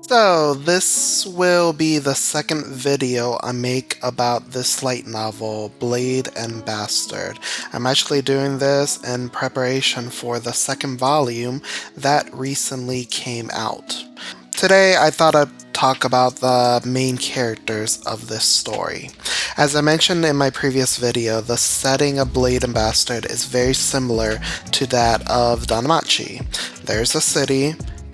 So, this will be the second video I make about this light novel, Blade and Bastard. I'm actually doing this in preparation for the second volume that recently came out. Today, I thought I'd talk about the main characters of this story. As I mentioned in my previous video, the setting of Blade and Bastard is very similar to that of DanMachi. There's a city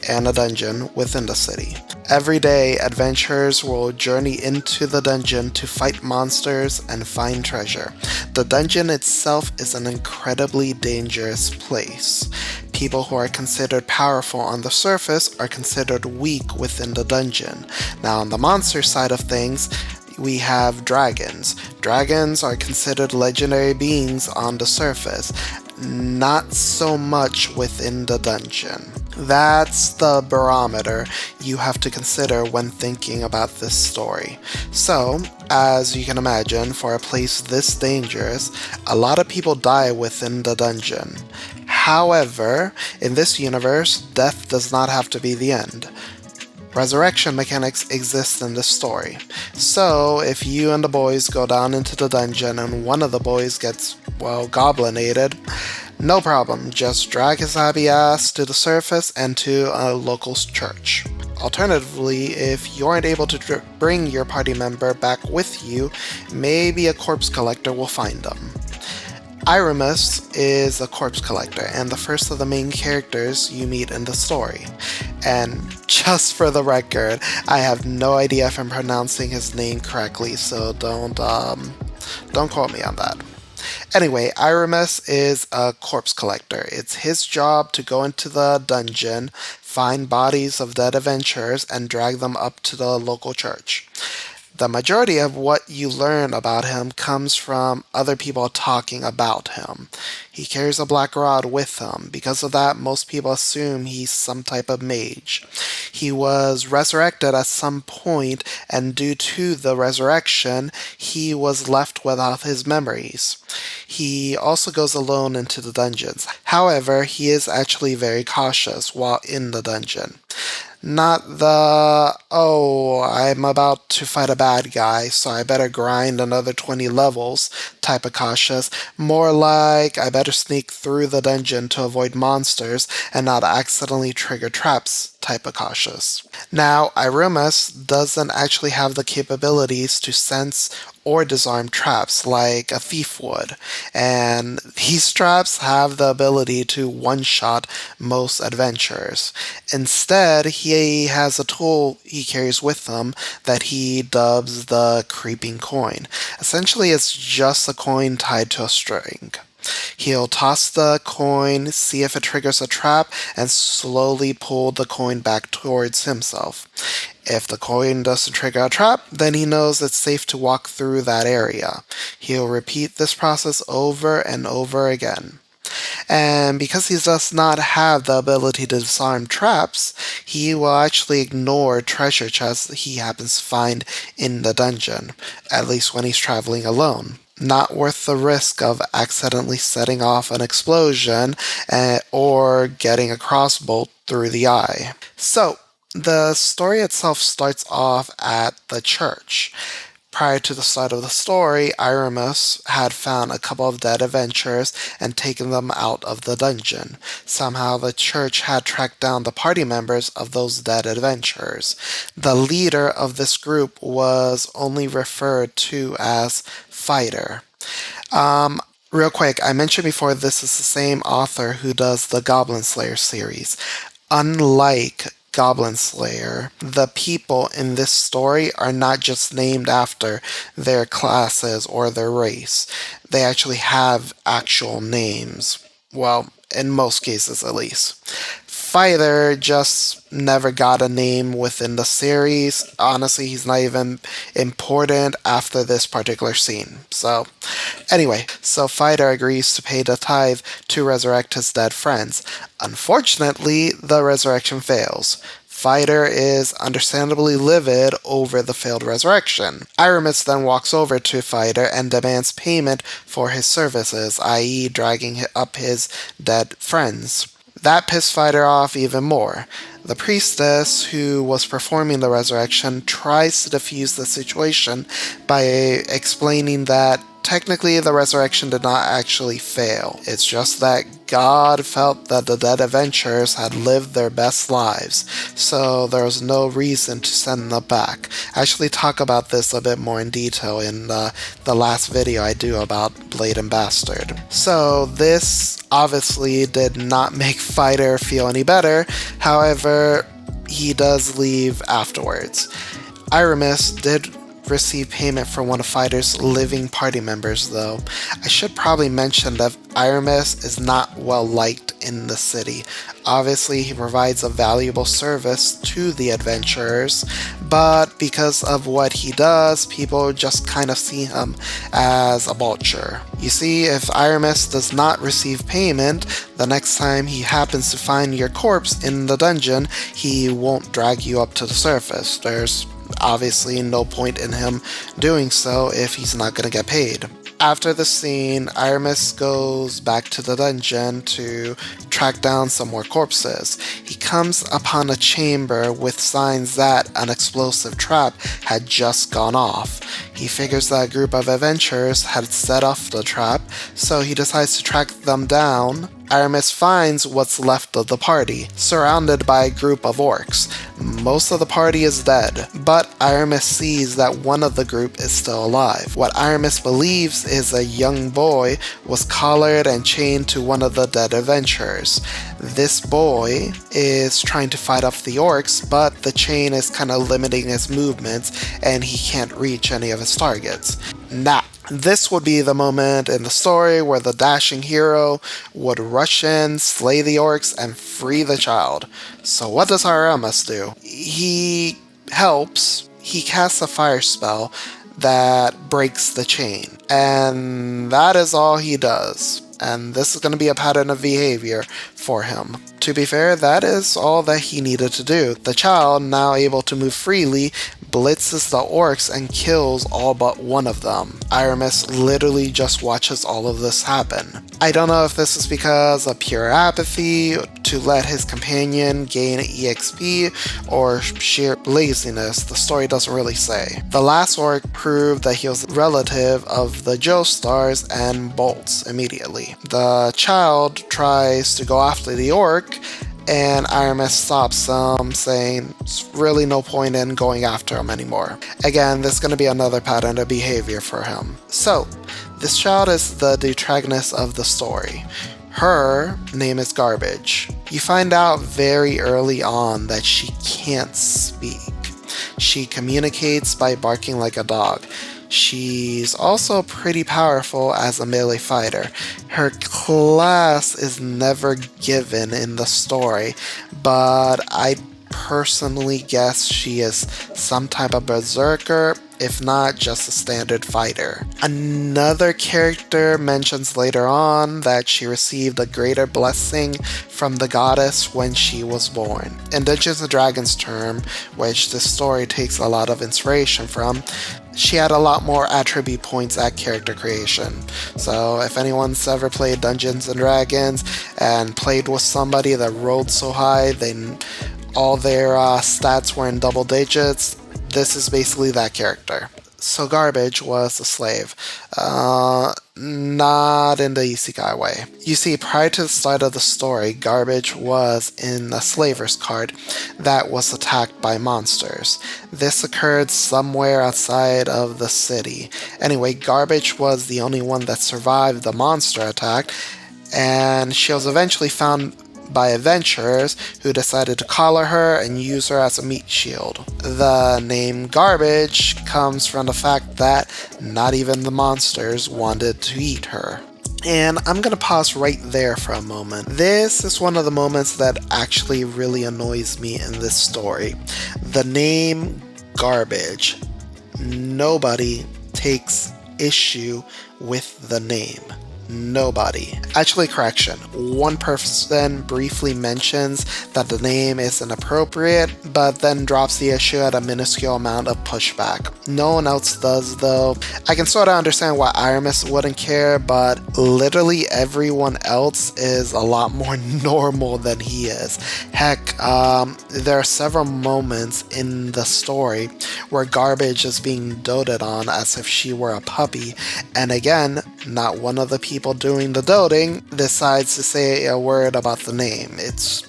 and a dungeon within the city. Every day, adventurers will journey into the dungeon to fight monsters and find treasure. The dungeon itself is an incredibly dangerous place. People who are considered powerful on the surface are considered weak within the dungeon. Now, on the monster side of things, we have dragons. Dragons are considered legendary beings on the surface, not so much within the dungeon. That's the barometer you have to consider when thinking about this story. So, as you can imagine, for a place this dangerous, a lot of people die within the dungeon. However, in this universe, death does not have to be the end. Resurrection mechanics exist in this story. So, if you and the boys go down into the dungeon and one of the boys gets, well, goblinated, no problem, just drag his happy ass to the surface and to a local church. Alternatively, if you aren't able to bring your party member back with you, maybe a corpse collector will find them. Iramis is a corpse collector and the first of the main characters you meet in the story. And just for the record, I have no idea if I'm pronouncing his name correctly, so don't quote me on that. Anyway, Iramis is a corpse collector. It's his job to go into the dungeon, find bodies of dead adventurers, and drag them up to the local church. The majority of what you learn about him comes from other people talking about him. He carries a black rod with him. Because of that, most people assume he's some type of mage. He was resurrected at some point, and due to the resurrection, he was left without his memories. He also goes alone into the dungeons. However, he is actually very cautious while in the dungeon. Not the, oh, I'm about to fight a bad guy, so I better grind another 20 levels type of cautious. More like, I better sneak through the dungeon to avoid monsters and not accidentally trigger traps type of cautious. Now, Iramis doesn't actually have the capabilities to sense or disarm traps like a thief would, and these traps have the ability to one-shot most adventurers. Instead, he has a tool he carries with him that he dubs the creeping coin. Essentially, it's just a coin tied to a string. He'll toss the coin, see if it triggers a trap, and slowly pull the coin back towards himself. If the coin doesn't trigger a trap, then he knows it's safe to walk through that area. He'll repeat this process over and over again. And because he does not have the ability to disarm traps, he will actually ignore treasure chests he happens to find in the dungeon, at least when he's traveling alone. Not worth the risk of accidentally setting off an explosion or getting a crossbolt through the eye. So, the story itself starts off at the church. Prior to the start of the story, Iramis had found a couple of dead adventurers and taken them out of the dungeon. Somehow the church had tracked down the party members of those dead adventurers. The leader of this group was only referred to as Fighter. Real quick, I mentioned before this is the same author who does the Goblin Slayer series. Unlike Goblin Slayer, the people in this story are not just named after their classes or their race. They actually have actual names. Well, in most cases at least. Fighter just never got a name within the series. Honestly, he's not even important after this particular scene. So, anyway, so Fighter agrees to pay the tithe to resurrect his dead friends. Unfortunately, the resurrection fails. Fighter is understandably livid over the failed resurrection. Iramis then walks over to Fighter and demands payment for his services, i.e., dragging up his dead friends. That pissed Fighter off even more. The priestess who was performing the resurrection tries to defuse the situation by explaining that technically the resurrection did not actually fail. It's just that God felt that the dead adventurers had lived their best lives, so there was no reason to send them back. I actually talk about this a bit more in detail in the last video I do about Blade and Bastard. So this obviously did not make Fighter feel any better, however, he does leave afterwards. Aramis did receive payment from one of Fighter's living party members, though. I should probably mention that Aramis is not well liked in the city. Obviously, he provides a valuable service to the adventurers, but because of what he does, people just kind of see him as a vulture. You see, if Aramis does not receive payment, the next time he happens to find your corpse in the dungeon, he won't drag you up to the surface. There's obviously no point in him doing so if he's not going to get paid. After the scene, Aramis goes back to the dungeon to track down some more corpses. He comes upon a chamber with signs that an explosive trap had just gone off. He figures that a group of adventurers had set off the trap, so he decides to track them down. Aramis finds what's left of the party, surrounded by a group of orcs. Most of the party is dead, but Aramis sees that one of the group is still alive. What Aramis believes is a young boy was collared and chained to one of the dead adventurers. This boy is trying to fight off the orcs, but the chain is kind of limiting his movements and he can't reach any of his targets. Now, this would be the moment in the story where the dashing hero would rush in, slay the orcs, and free the child. So what does Aramis do? He helps. He casts a fire spell that breaks the chain. And that is all he does. And this is going to be a pattern of behavior for him. To be fair, that is all that he needed to do. The child, now able to move freely, blitzes the orcs and kills all but one of them. Aramis literally just watches all of this happen. I don't know if this is because of pure apathy, to let his companion gain EXP, or sheer laziness. The story doesn't really say. The last orc proved that he was a relative of the Joestars and bolts immediately. The child tries to go after the orc, and Aramis stops him, saying there's really no point in going after him anymore. Again, there's going to be another pattern of behavior for him. So, this child is the detrigonist of the story. Her name is Garbage. You find out very early on that she can't speak. She communicates by barking like a dog. She's also pretty powerful as a melee fighter. Her class is never given in the story, but I personally guess she is some type of berserker, if not just a standard fighter. Another character mentions later on that she received a greater blessing from the goddess when she was born. In Dungeons & Dragons term, which this story takes a lot of inspiration from, she had a lot more attribute points at character creation. So if anyone's ever played Dungeons & Dragons and played with somebody that rolled so high, all their stats were in double digits, this is basically that character. So Garbage was a slave. Not in the isekai way. You see, prior to the start of the story, Garbage was in a slaver's cart that was attacked by monsters. This occurred somewhere outside of the city. Anyway, Garbage was the only one that survived the monster attack, and she was eventually found by adventurers who decided to collar her and use her as a meat shield. The name Garbage comes from the fact that not even the monsters wanted to eat her. And I'm gonna pause right there for a moment. This is one of the moments that actually really annoys me in this story. The name Garbage. Nobody takes issue with the name. Nobody. Actually, correction. One person briefly mentions that the name is inappropriate, but then drops the issue at a minuscule amount of pushback. No one else does, though. I can sort of understand why Aramis wouldn't care, but literally everyone else is a lot more normal than he is. Heck, there are several moments in the story where Garbage is being doted on as if she were a puppy, and again, not one of the people doing the doting decides to say a word about the name. It's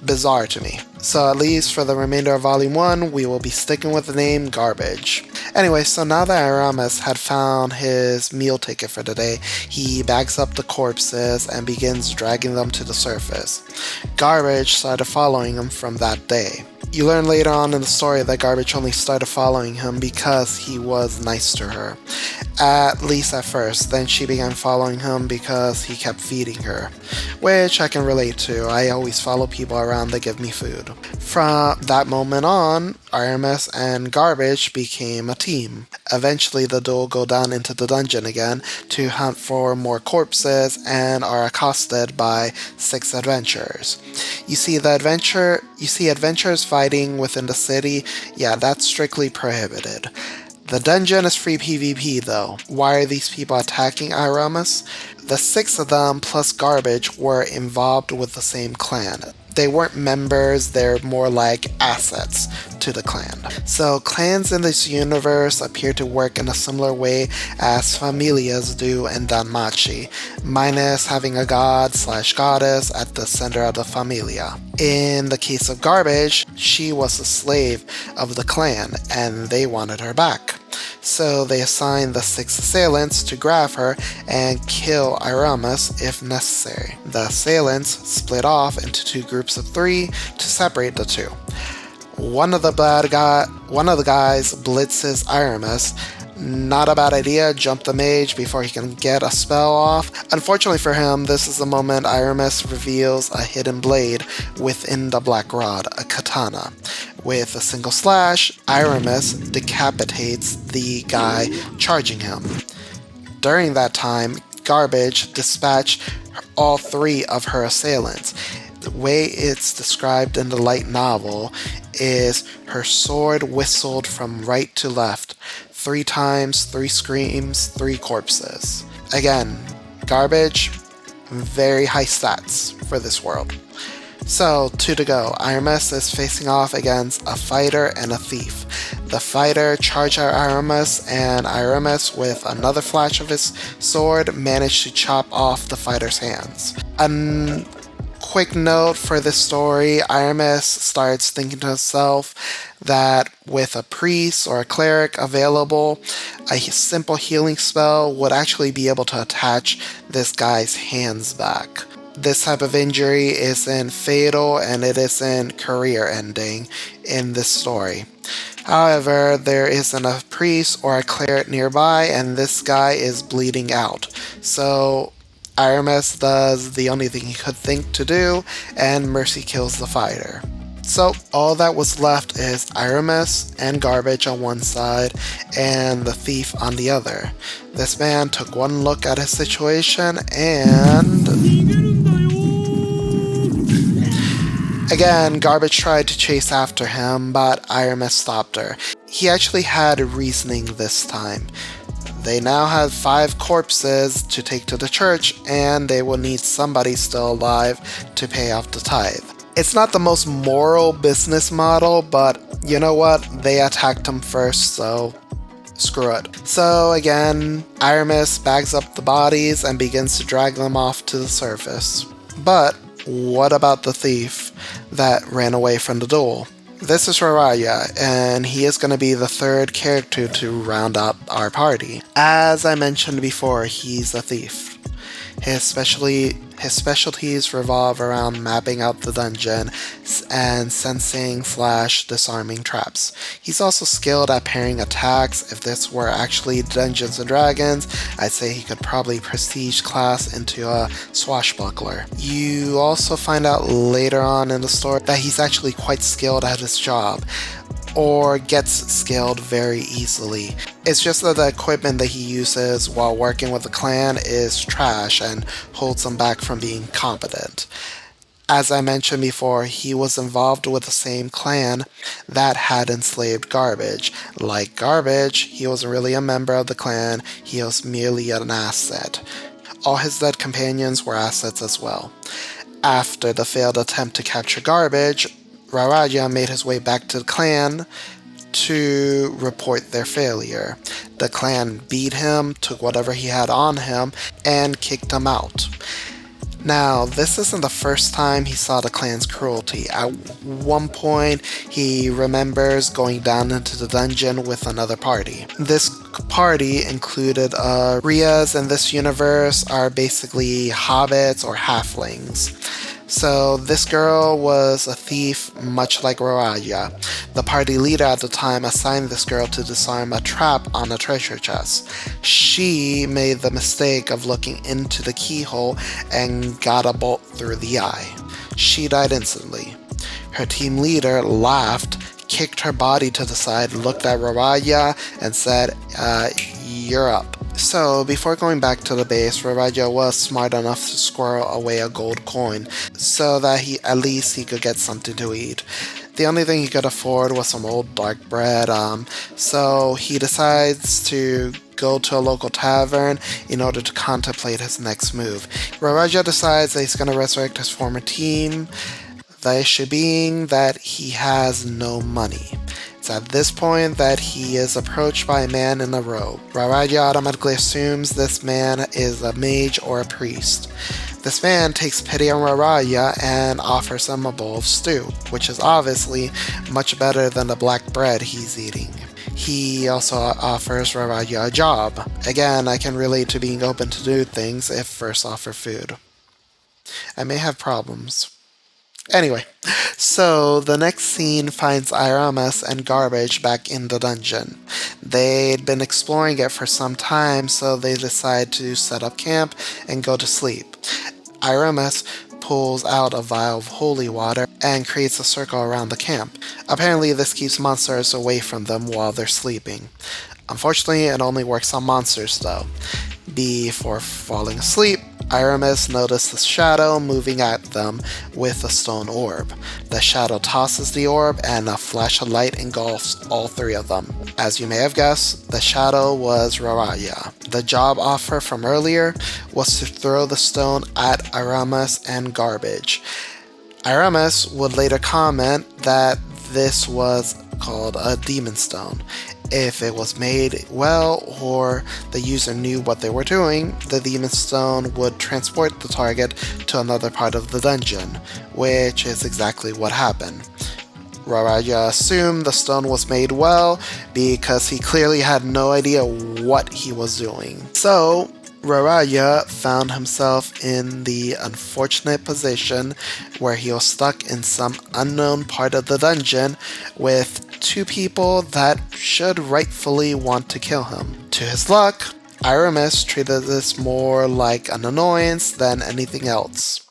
bizarre to me. So at least for the remainder of Volume 1, we will be sticking with the name Garbage. Anyway, so now that Aramis had found his meal ticket for the day, he bags up the corpses and begins dragging them to the surface. Garbage started following him from that day. You learn later on in the story that Garbage only started following him because he was nice to her. At least at first. Then she began following him because he kept feeding her. Which I can relate to. I always follow people around that give me food. From that moment on, Aramis and Garbage became a team. Eventually the duo go down into the dungeon again to hunt for more corpses and are accosted by 6 adventurers. You see adventurers fighting within the city. Yeah, that's strictly prohibited. The dungeon is free PvP though. Why are these people attacking Aramis? The 6 of them plus Garbage were involved with the same clan. They weren't members, they're more like assets to the clan. So clans in this universe appear to work in a similar way as familias do in Danmachi, minus having a god/goddess at the center of the familia. In the case of Garbage, she was a slave of the clan and they wanted her back. So they assigned the 6 assailants to grab her and kill Aramis if necessary. The assailants split off into 2 groups of 3 to separate the two. One of the guys blitzes Aramis. Not a bad idea, jump the mage before he can get a spell off. Unfortunately for him, this is the moment Aramis reveals a hidden blade within the Black Rod, a katana. With a single slash, Aramis decapitates the guy charging him. During that time, Garbage dispatched all 3 of her assailants. The way it's described in the light novel is her sword whistled from right to left. 3 times, 3 screams, 3 corpses. Again, Garbage, very high stats for this world. So, 2 to go. Aramis is facing off against a fighter and a thief. The fighter charged at Aramis, and Aramis, with another flash of his sword, managed to chop off the fighter's hands. Quick note for this story, Aramis starts thinking to himself that with a priest or a cleric available, a simple healing spell would actually be able to attach this guy's hands back. This type of injury isn't fatal and it isn't career ending in this story. However, there isn't a priest or a cleric nearby and this guy is bleeding out. So Aramis does the only thing he could think to do, and Mercy kills the fighter. So all that was left is Aramis and Garbage on one side, and the thief on the other. This man took one look at his situation, and again, Garbage tried to chase after him, but Aramis stopped her. He actually had reasoning this time. They now have 5 corpses to take to the church, and they will need somebody still alive to pay off the tithe. It's not the most moral business model, but you know what? They attacked him first, so screw it. So again, Aramis bags up the bodies and begins to drag them off to the surface. But what about the thief that ran away from the duel? This is Raraya, and he is going to be the 3rd character to round out our party. As I mentioned before, he's a thief. His specialties revolve around mapping out the dungeon and sensing/disarming traps. He's also skilled at parrying attacks. If this were actually Dungeons & Dragons, I'd say he could probably prestige class into a swashbuckler. You also find out later on in the story that he's actually quite skilled at his job. or gets scaled very easily. It's just that the equipment that he uses while working with the clan is trash and holds him back from being competent. As I mentioned before, he was involved with the same clan that had enslaved Garbage. Like Garbage, he wasn't really a member of the clan, he was merely an asset. All his dead companions were assets as well. After the failed attempt to capture Garbage, Raraja made his way back to the clan to report their failure. The clan beat him, took whatever he had on him, and kicked him out. Now, this isn't the first time he saw the clan's cruelty. At one point, he remembers going down into the dungeon with another party. This party included Rias in this universe are basically hobbits or halflings. So this girl was a thief, much like Raraja. The party leader at the time assigned this girl to disarm a trap on a treasure chest. She made the mistake of looking into the keyhole and got a bolt through the eye. She died instantly. Her team leader laughed, kicked her body to the side, looked at Raraja, and said, "You're up." So, before going back to the base, Raraja was smart enough to squirrel away a gold coin so that at least he could get something to eat. The only thing he could afford was some old dark bread, so he decides to go to a local tavern in order to contemplate his next move. Raraja decides that he's going to resurrect his former team, the issue being that he has no money. It's at this point that he is approached by a man in a robe. Raraja automatically assumes this man is a mage or a priest. This man takes pity on Raraja and offers him a bowl of stew, which is obviously much better than the black bread he's eating. He also offers Raraja a job. Again, I can relate to being open to new things if first offered food. I may have problems. Anyway, so the next scene finds Iramis and Garbage back in the dungeon. They'd been exploring it for some time, so they decide to set up camp and go to sleep. Iramis pulls out a vial of holy water and creates a circle around the camp. Apparently, this keeps monsters away from them while they're sleeping. Unfortunately, it only works on monsters though. Before falling asleep, Iramis noticed a shadow moving at them with a stone orb. The shadow tosses the orb and a flash of light engulfs all three of them. As you may have guessed, the shadow was Raraja. The job offer from earlier was to throw the stone at Iramis and Garbage. Iramis would later comment that this was called a demon stone. If it was made well or the user knew what they were doing, the demon stone would transport the target to another part of the dungeon, which is exactly what happened. Raraja assumed the stone was made well because he clearly had no idea what he was doing. So, Raraja found himself in the unfortunate position where he was stuck in some unknown part of the dungeon with two people that should rightfully want to kill him. To his luck, Iramis treated this more like an annoyance than anything else.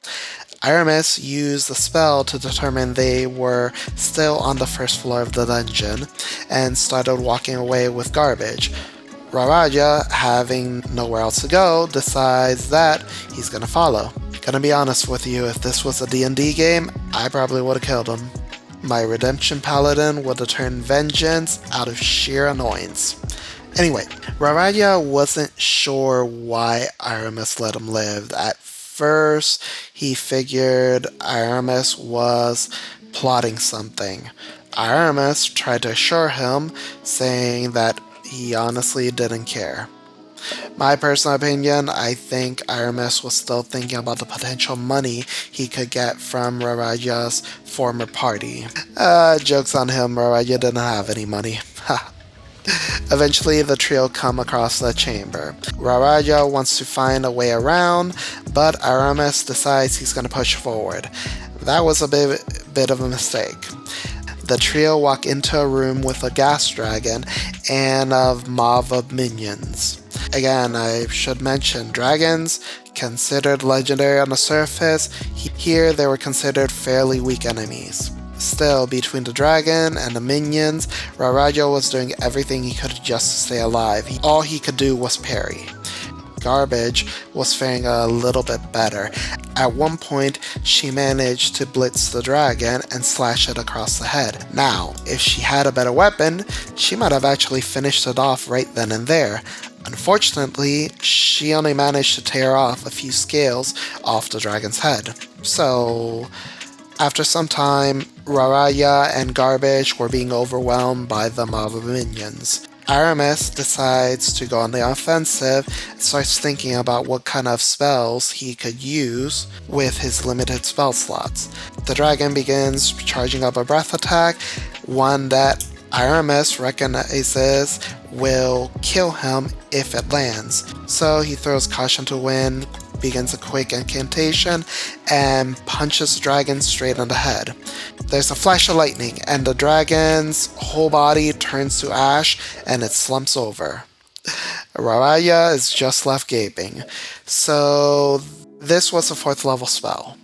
Iramis used a spell to determine they were still on the first floor of the dungeon and started walking away with Garbage. Raraja, having nowhere else to go, decides that he's gonna follow. Gonna be honest with you, if this was a D&D game, I probably would have killed him. My redemption paladin would have turned vengeance out of sheer annoyance. Anyway, Raraja wasn't sure why Iramis let him live. At first, he figured Iramis was plotting something. Iramis tried to assure him, saying that he honestly didn't care. My personal opinion, I think Iramis was still thinking about the potential money he could get from Raraja's former party. Joke's on him, Raraja didn't have any money. Eventually, the trio come across the chamber. Raraja wants to find a way around, but Iramis decides he's going to push forward. That was a bit of a mistake. The trio walk into a room with a gas dragon and a mob of minions. Again, I should mention, dragons, considered legendary on the surface, here they were considered fairly weak enemies. Still, between the dragon and the minions, Rauraya was doing everything he could just to stay alive. All he could do was parry. Garbage was faring a little bit better. At one point, she managed to blitz the dragon and slash it across the head. Now, if she had a better weapon, she might have actually finished it off right then and there. Unfortunately, she only managed to tear off a few scales off the dragon's head. So, after some time, Rauraya and Garbage were being overwhelmed by the mob of minions. Aramis decides to go on the offensive and starts thinking about what kind of spells he could use with his limited spell slots. The dragon begins charging up a breath attack, one that Aramis recognizes will kill him if it lands. So he throws Caution to Wind, begins a quick incantation, and punches the dragon straight on the head. There's a flash of lightning, and the dragon's whole body turns to ash, and it slumps over. Rauraya is just left gaping. So this was a 4th level spell.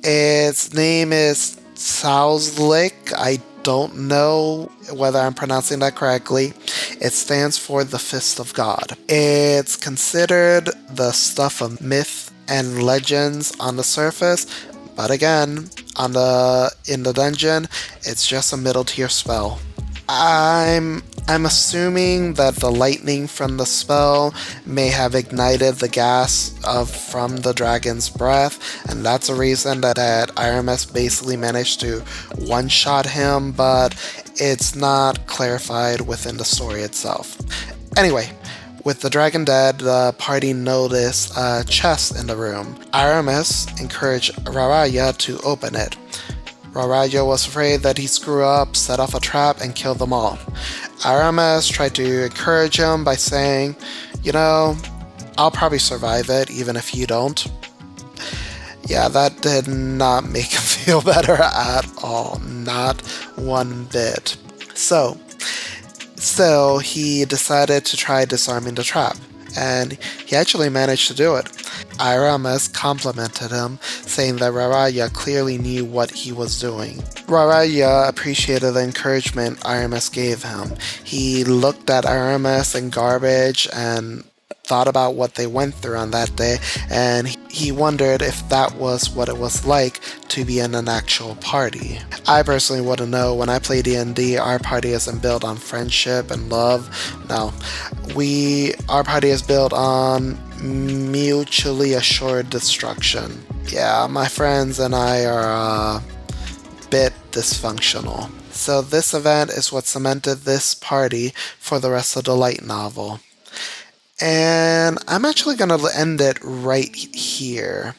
Its name is Sauzlik. I don't know whether I'm pronouncing that correctly. It stands for the Fist of God. It's considered the stuff of myth and legends on the surface, but again, in the dungeon, it's just a middle tier spell. I'm assuming that the lightning from the spell may have ignited the gas from the dragon's breath, and that's a reason that Aramis basically managed to one-shot him, but it's not clarified within the story itself. Anyway, with the dragon dead, the party noticed a chest in the room. Aramis encouraged Rauraya to open it. Rauraya was afraid that he'd screw up, set off a trap, and kill them all. Aramis tried to encourage him by saying, you know, I'll probably survive it even if you don't. Yeah, that did not make him feel better at all, not one bit. So, still, he decided to try disarming the trap, and he actually managed to do it. Aramis complimented him, saying that Rauraya clearly knew what he was doing. Rauraya appreciated the encouragement Aramis gave him. He looked at Aramis and Garbage and thought about what they went through on that day, and he wondered if that was what it was like to be in an actual party. I personally wouldn't know. When I play D&D, our party isn't built on friendship and love. No, our party is built on mutually assured destruction. Yeah, my friends and I are a bit dysfunctional. So this event is what cemented this party for the rest of the light novel. And I'm actually going to end it right here.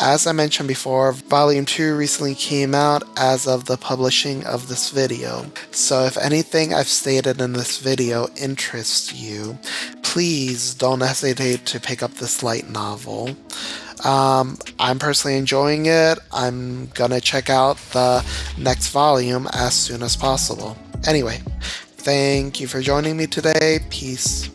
As I mentioned before, Volume 2 recently came out as of the publishing of this video. So if anything I've stated in this video interests you, please don't hesitate to pick up this light novel. I'm personally enjoying it. I'm gonna check out the next volume as soon as possible. Anyway, thank you for joining me today. Peace.